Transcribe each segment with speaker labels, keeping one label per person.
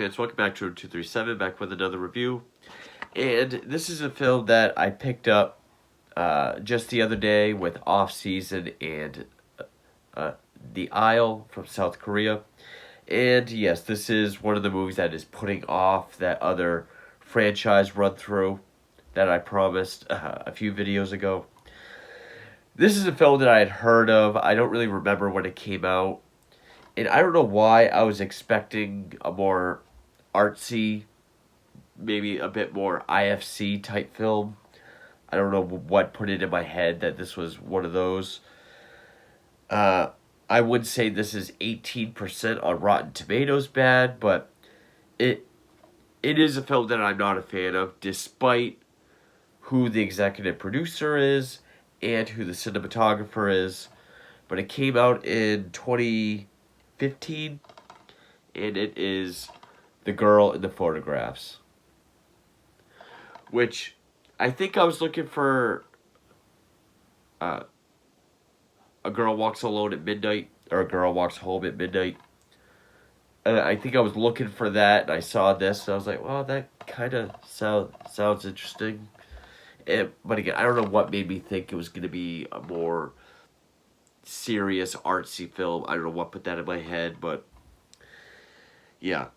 Speaker 1: fans, welcome back to Room 237, back with another review. And this is a film that I picked up just the other day with Off Season and uh, The Isle from South Korea. And yes, this is one of the movies that is putting off that other franchise run through that I promised a few videos ago. This is a film that I had heard of. I don't really remember when it came out. And I don't know why I was expecting a more artsy, maybe a bit more IFC type film. I don't know what put it in my head that this was one of those. Uh, I would say this is 18% on Rotten Tomatoes bad, but it it is a film that I'm not a fan of, despite who the executive producer is and who the cinematographer is. But it came out in 2015, and it is The Girl in the Photographs. Which I think I was looking for uh, A Girl Walks Alone at Midnight, or A Girl Walks Home at Midnight. I think I was looking for that, and I saw this, and I was like, well, that kind of sounds interesting. But again, I don't know what made me think it was going to be a more serious, artsy film. I don't know what put that in my head, but yeah.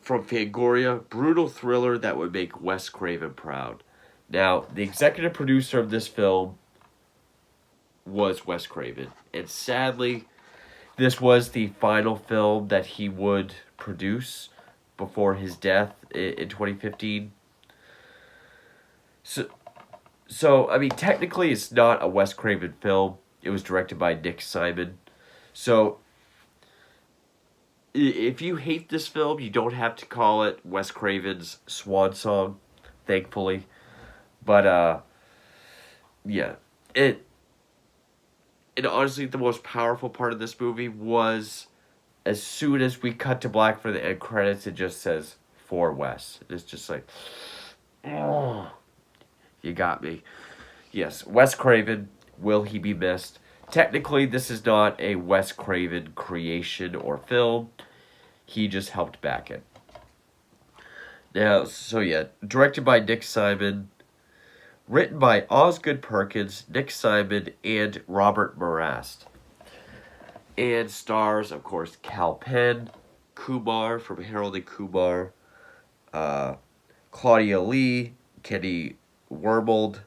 Speaker 1: From Fangoria, brutal thriller that would make Wes Craven proud. Now, the executive producer of this film was Wes Craven, and sadly, this was the final film that he would produce before his death in 2015. So I mean, technically, it's not a Wes Craven film. It was directed by Nick Simon. So, if you hate this film, you don't have to call it Wes Craven's swan song, thankfully. But, yeah. And honestly, the most powerful part of this movie was as soon as we cut to black for the end credits, it just says, for Wes. It's just like, oh, you got me. Yes, Wes Craven, will he be missed? Technically, this is not a Wes Craven creation or film. He just helped back it. Now, so yeah, directed by Nick Simon, written by Osgood Perkins, Nick Simon, and Robert Morast. And stars, of course, Kal Penn, Kumar from Harold and Kumar, Claudia Lee, Kenny Wormold,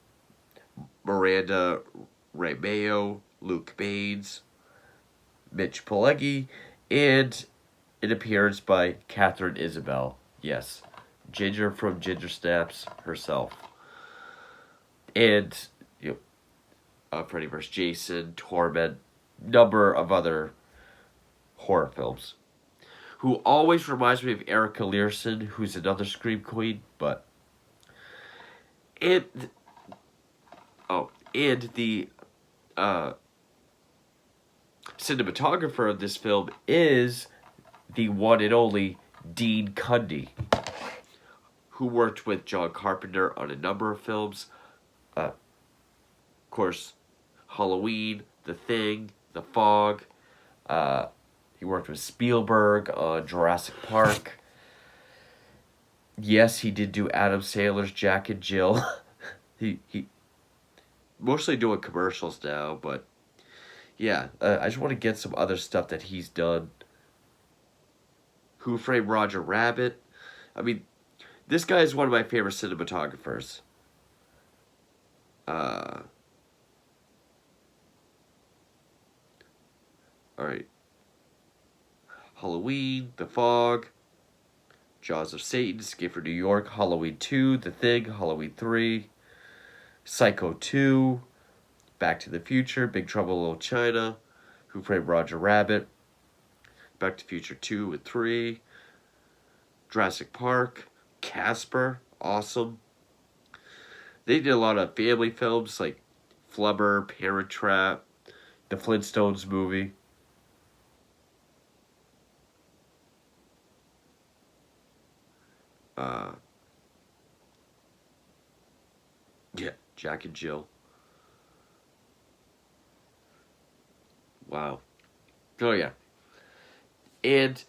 Speaker 1: Miranda Raymeo, Luke Baines, Mitch Pileggi, and an appearance by Catherine Isabel. Yes, Ginger from Ginger Snaps herself. And, Freddy vs. Jason, Torment, number of other horror films. Who always reminds me of Erica Learson, who's another Scream Queen, but... And the cinematographer of this film is the one and only Dean Cundy, who worked with John Carpenter on a number of films. Of course, Halloween, The Thing, The Fog. He worked with Spielberg on Jurassic Park. Yes, he did do Adam Sandler's Jack and Jill. he mostly doing commercials now, but yeah, I just want to get some other stuff that he's done. Who Framed Roger Rabbit? I mean, this guy is one of my favorite cinematographers. Alright. Halloween, The Fog, Jaws of Satan, Escape from New York, Halloween 2, The Thing, Halloween 3, Psycho 2, Back to the Future, Big Trouble in Little China, Who Framed Roger Rabbit, Back to the Future 2 and 3, Jurassic Park, Casper, awesome. They did a lot of family films like Flubber, Parent Trap, the Flintstones movie. Yeah, Jack and Jill. Wow. Oh, yeah. And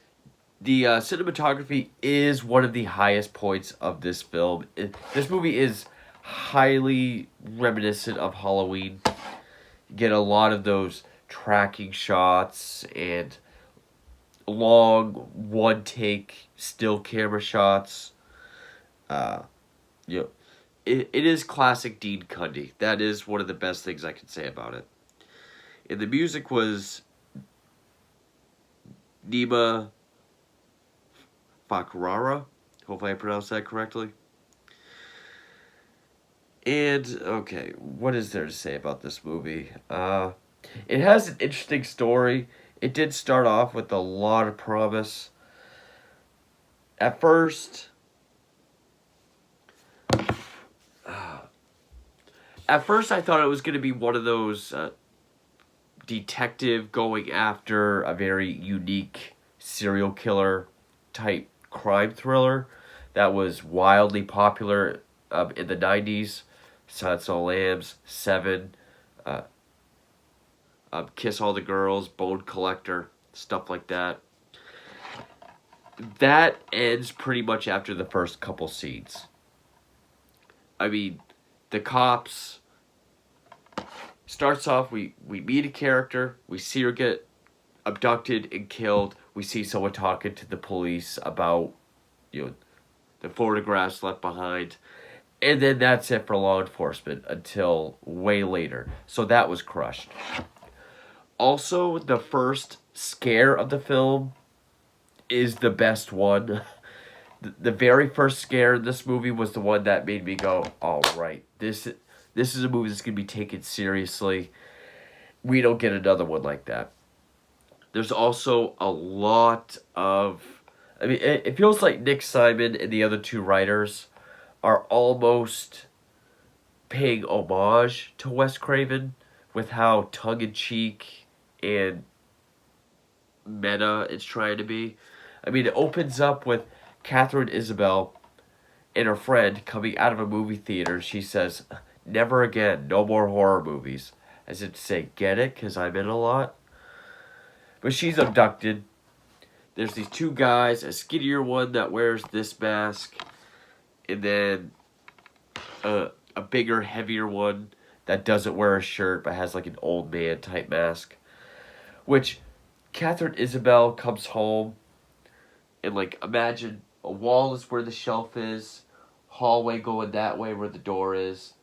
Speaker 1: The cinematography is one of the highest points of this film. This movie is highly reminiscent of Halloween. You get a lot of those tracking shots and long one take still camera shots. Uh, you know, it is classic Dean Cundy. That is one of the best things I can say about it. And the music was Nima Fakrara. Hopefully I pronounced that correctly. And okay, what is there to say about this movie? It has an interesting story. It did start off with a lot of promise. At first, I thought it was going to be one of those detective going after a very unique serial killer type crime thriller that was wildly popular in the 90s. Silence of the Lambs, Seven, uh, Kiss All the Girls, Bone Collector, stuff like that. That ends pretty much after the first couple scenes. I mean, the cops starts off, we meet a character, we see her get abducted and killed, we see someone talking to the police about, you know, the photographs left behind, and then that's it for law enforcement until way later. So that was crushed. Also, the first scare of the film is the best one. The very first scare in this movie was the one that made me go, all right, this is a movie that's going to be taken seriously. We don't get another one like that. There's also a lot of... I mean, it feels like Nick Simon and the other two writers are almost paying homage to Wes Craven with how tongue-in-cheek and meta it's trying to be. I mean, it opens up with Catherine Isabel and her friend coming out of a movie theater. She says, never again, no more horror movies. As if to say, get it? Because I'm in a lot. But she's abducted. There's these two guys, a skinnier one that wears this mask, and then a bigger, heavier one that doesn't wear a shirt but has like an old man type mask. Which Catherine Isabel comes home and like imagine a wall is where the shelf is, hallway going that way where the door is.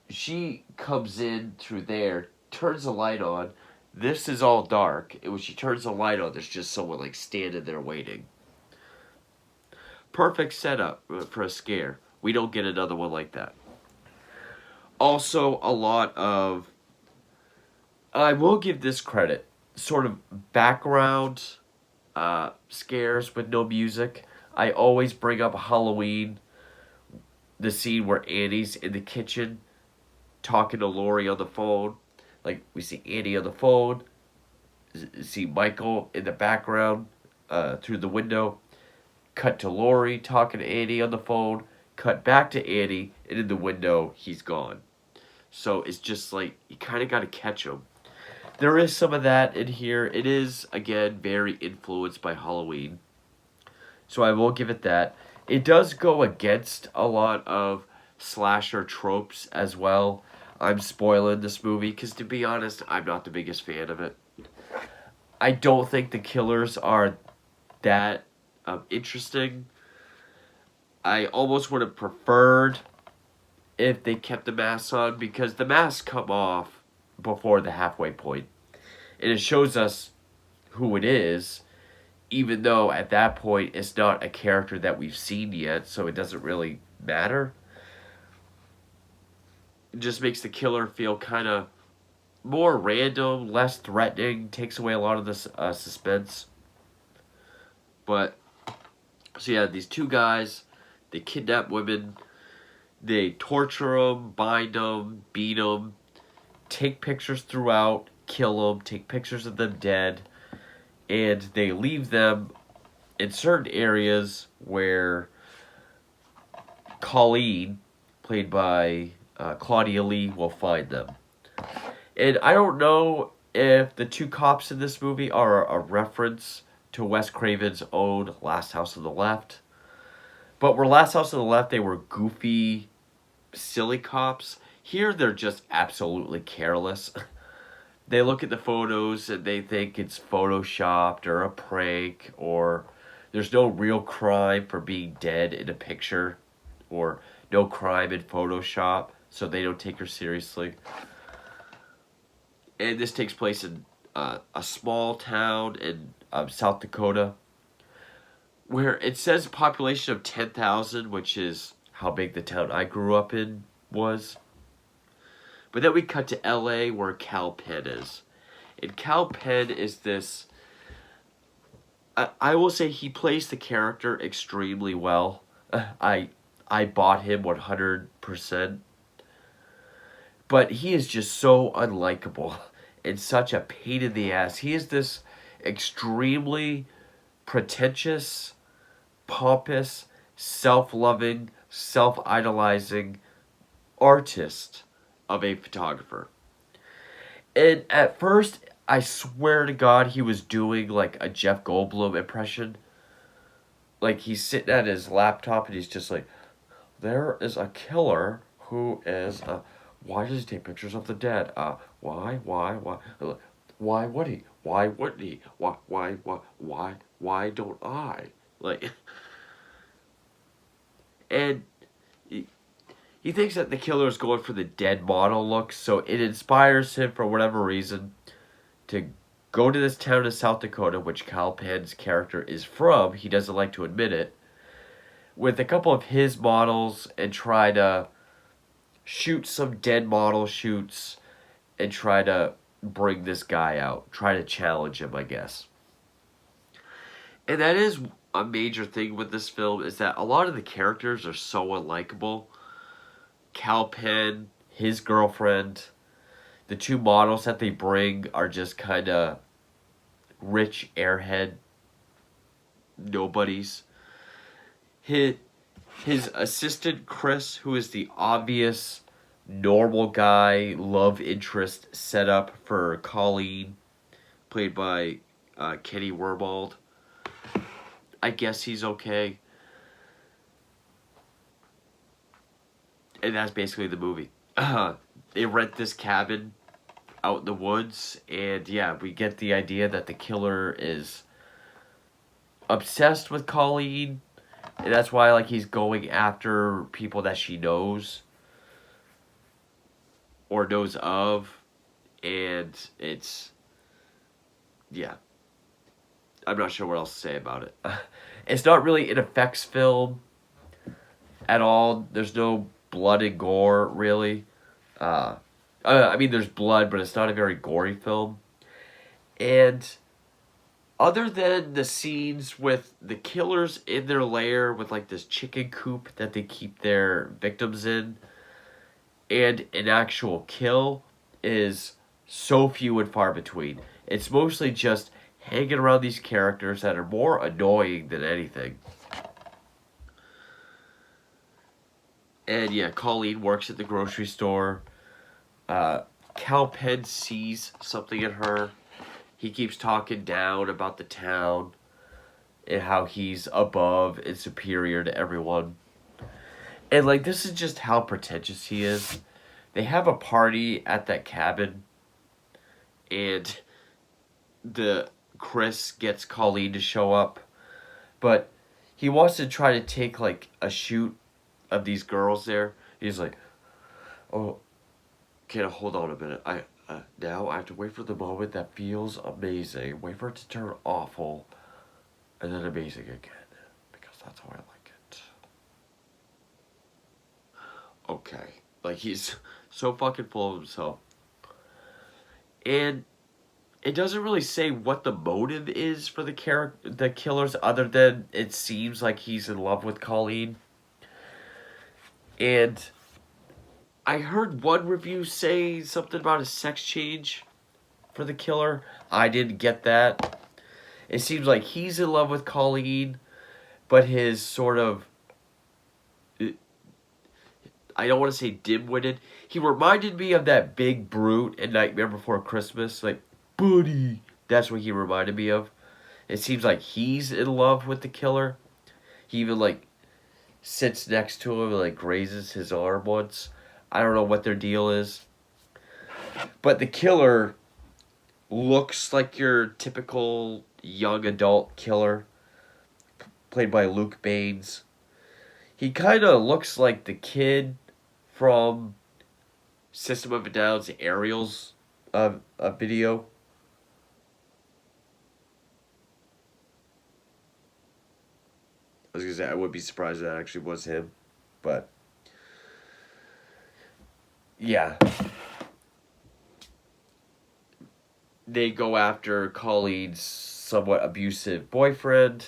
Speaker 1: She comes in through there, turns the light on. This is all dark. And when she turns the light on, there's just someone like standing there waiting. Perfect setup for a scare. We don't get another one like that. Also, a lot of... I will give this credit. Sort of background scares with no music. I always bring up Halloween. The scene where Annie's in the kitchen talking to Laurie on the phone. Like, we see Annie on the phone. See Michael in the background through the window. Cut to Laurie talking to Annie on the phone. Cut back to Annie, and in the window, he's gone. So it's just like, you kind of got to catch him. There is some of that in here. It is, again, very influenced by Halloween. So I will give it that. It does go against a lot of slasher tropes as well. I'm spoiling this movie because, to be honest, I'm not the biggest fan of it. I don't think the killers are that interesting. I almost would have preferred if they kept the masks on, because the masks come off before the halfway point. And it shows us who it is, even though at that point it's not a character that we've seen yet, so it doesn't really matter. It just makes the killer feel kind of more random, less threatening, takes away a lot of the suspense. But, so yeah, these two guys, they kidnap women, they torture them, bind them, beat them, take pictures throughout, kill them, take pictures of them dead, and they leave them in certain areas where Colleen, played by Claudia Lee, will find them. And I don't know if the two cops in this movie are a reference to Wes Craven's own Last House on the Left. But where Last House on the Left, they were goofy, silly cops. Here, they're just absolutely careless. They look at the photos and they think it's photoshopped or a prank, or there's no real crime for being dead in a picture, or no crime in Photoshop, so they don't take her seriously. And this takes place in a small town in South Dakota, where it says a population of 10,000, which is how big the town I grew up in was. But then we cut to LA, where Cal Penn is. And Cal Penn is this... I will say he plays the character extremely well. I bought him 100%. But he is just so unlikable and such a pain in the ass. He is this extremely pretentious, pompous, self-loving, self-idolizing artist of a photographer. And at first, I swear to God, he was doing like a Jeff Goldblum impression. Like he's sitting at his laptop and he's just like, there is a killer who is why does he take pictures of the dead? Why would he? Why wouldn't he? Why don't I? Like, and he thinks that the killer is going for the dead model look, so it inspires him for whatever reason to go to this town in South Dakota, which Cal Penn's character is from. He doesn't like to admit it, with a couple of his models and try to shoot some dead model shoots and try to bring this guy out. Try to challenge him, I guess. And that is a major thing with this film, is that a lot of the characters are so unlikable. Cal Penn, his girlfriend, the two models that they bring are just kind of rich airhead nobodies. His assistant Chris, who is the obvious normal guy love interest set up for Colleen, played by Kenny Wormald. I guess he's okay. And that's basically the movie. They rent this cabin out in the woods, and yeah, we get the idea that the killer is obsessed with Colleen, and that's why like he's going after people that she knows or knows of, and it's, yeah, I'm not sure what else to say about it. It's not really an effects film at all. There's no blood and gore, really. I mean, there's blood, but it's not a very gory film. And other than the scenes with the killers in their lair with like this chicken coop that they keep their victims in, and an actual kill, is so few and far between. It's mostly just hanging around these characters that are more annoying than anything. And yeah, Colleen works at the grocery store. Cal Penn sees something in her. He keeps talking down about the town and how he's above and superior to everyone. And like, this is just how pretentious he is. They have a party at that cabin, and Chris gets Colleen to show up, but he wants to try to take like a shoot of these girls there. He's like, oh, okay, hold on a minute. Now I have to wait for the moment that feels amazing. Wait for it to turn awful, and then amazing again, because that's how I like it. Okay, like he's so fucking full of himself, and it doesn't really say what the motive is for the killers, other than it seems like he's in love with Colleen. And I heard one review say something about a sex change for the killer. I didn't get that. It seems like he's in love with Colleen, but his sort of, I don't want to say dim-witted. He reminded me of that big brute in Nightmare Before Christmas. Like, buddy. That's what he reminded me of. It seems like he's in love with the killer. He even like sits next to him and like grazes his arm once. I don't know what their deal is. But the killer looks like your typical young adult killer, played by Luke Baines. He kind of looks like the kid from System of a Down's Aerials a video. I was gonna say I would be surprised if that actually was him, but yeah, they go after Colleen's somewhat abusive boyfriend,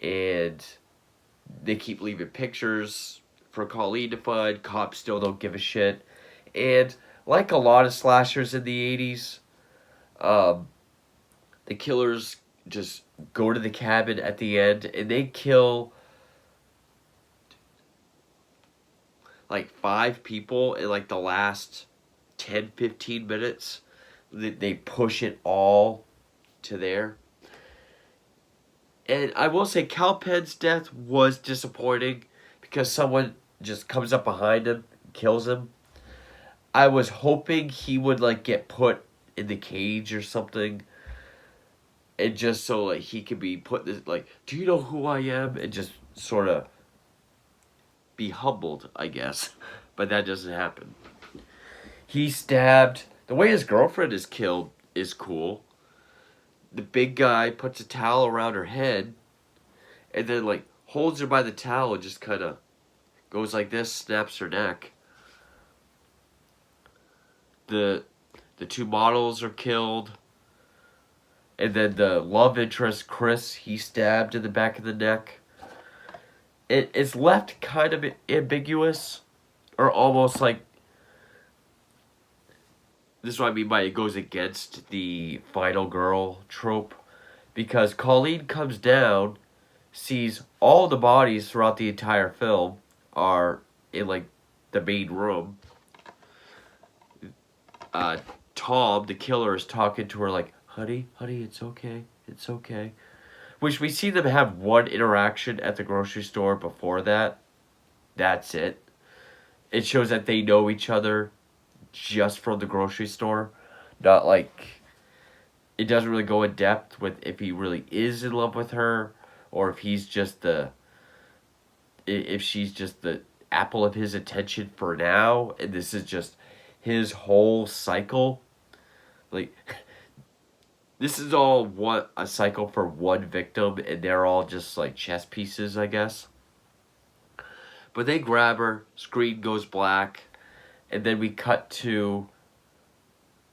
Speaker 1: and they keep leaving pictures for Colleen to find. Cops still don't give a shit, and like a lot of slashers in the 80s, um, the killers just go to the cabin at the end and they kill like 5 people in like the last 10-15 minutes. They push it all to there. And I will say Cal Penn's death was disappointing because someone just comes up behind him, kills him. I was hoping he would like get put in the cage or something, and just so like he could be put this like, do you know who I am? And just sort of be humbled, I guess. But that doesn't happen. He stabbed. The way his girlfriend is killed is cool. The big guy puts a towel around her head, and then like holds her by the towel and just kind of goes like this, snaps her neck. The the 2 models are killed. And then the love interest, Chris, he stabbed in the back of the neck. It's left kind of ambiguous, or almost like, this is what I mean by it goes against the final girl trope. Because Colleen comes down, sees all the bodies throughout the entire film are in like the main room. Tom, the killer, is talking to her like, honey, it's okay. It's okay. Which we see them have one interaction at the grocery store before that. That's it. It shows that they know each other just from the grocery store. Not like, it doesn't really go in depth with if he really is in love with her, or if he's just if she's just the apple of his attention for now, and this is just his whole cycle. Like, this is all a cycle for one victim, and they're all just like chess pieces, I guess. But they grab her, screen goes black, and then we cut to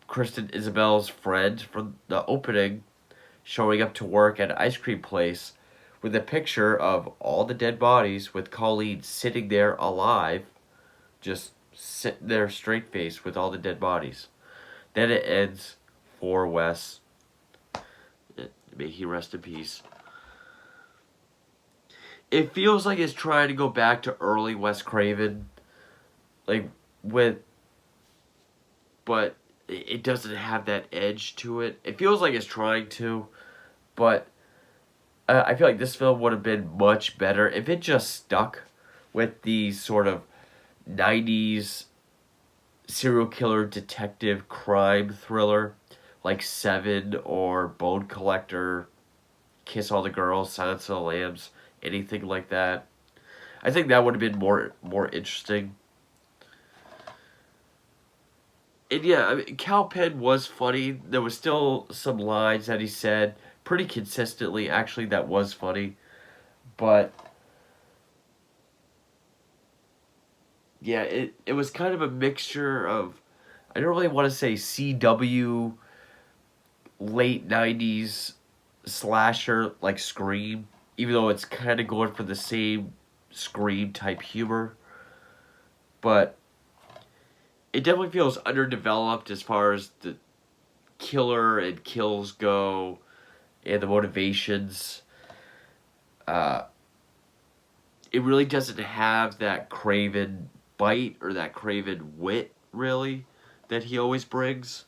Speaker 1: Kristen Isabel's friend from the opening showing up to work at an ice cream place with a picture of all the dead bodies with Colleen sitting there alive, just sitting there straight faced with all the dead bodies. Then it ends for Wes. May he rest in peace. It feels like it's trying to go back to early Wes Craven, like but it doesn't have that edge to it. It feels like it's trying to, but I feel like this film would have been much better if it just stuck with the sort of 90s serial killer detective crime thriller like Seven or Bone Collector, Kiss All the Girls, Silence of the Lambs, anything like that. I think that would have been more interesting. And yeah, I mean, Cal Penn was funny. There was still some lines that he said pretty consistently. Actually, that was funny. But yeah, it was kind of a mixture of, I don't really want to say CW late 90s slasher like Scream, even though it's kind of going for the same Scream type humor. But it definitely feels underdeveloped as far as the killer and kills go and the motivations. It really doesn't have that Craven bite or that Craven wit, really, that he always brings.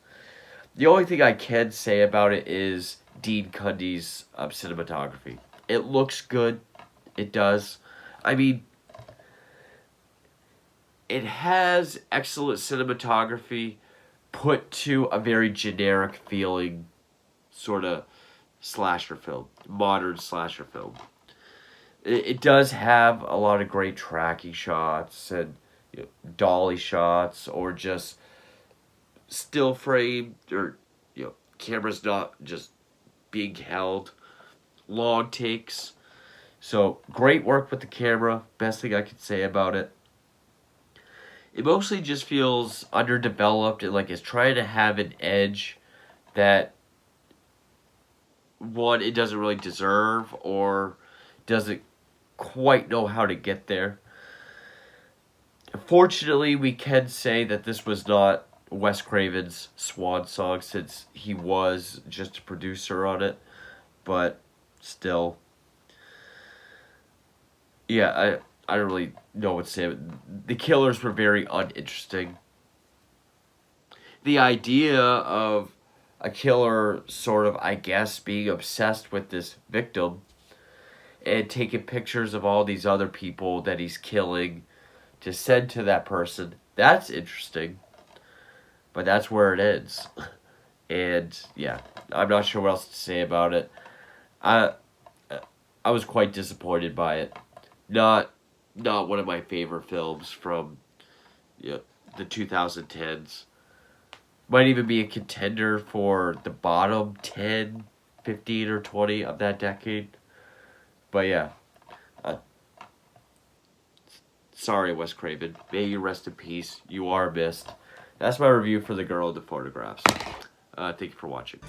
Speaker 1: The only thing I can say about it is Dean Cundy's cinematography. It looks good. It does. I mean, it has excellent cinematography put to a very generic feeling sort of slasher film, modern slasher film. It does have a lot of great tracking shots and dolly shots, or just still frame, or cameras not just being held, long takes. So great work with the camera. Best thing I could say about it. It mostly just feels underdeveloped and like it's trying to have an edge that one, it doesn't really deserve, or doesn't quite know how to get there. Fortunately, we can say that this was not Wes Craven's swan song, since he was just a producer on it. But still, yeah, I don't really know what to say. The killers were very uninteresting. The idea of a killer sort of, I guess, being obsessed with this victim and taking pictures of all these other people that he's killing to send to that person, that's interesting. But that's where it ends. And yeah, I'm not sure what else to say about it. I I was quite disappointed by it. Not not one of my favorite films from, yeah, the 2010s. Might even be a contender for the bottom 10, 15, or 20 of that decade. But yeah, uh, sorry, Wes Craven. May you rest in peace. You are missed. That's my review for The Girl in the Photographs. Thank you for watching.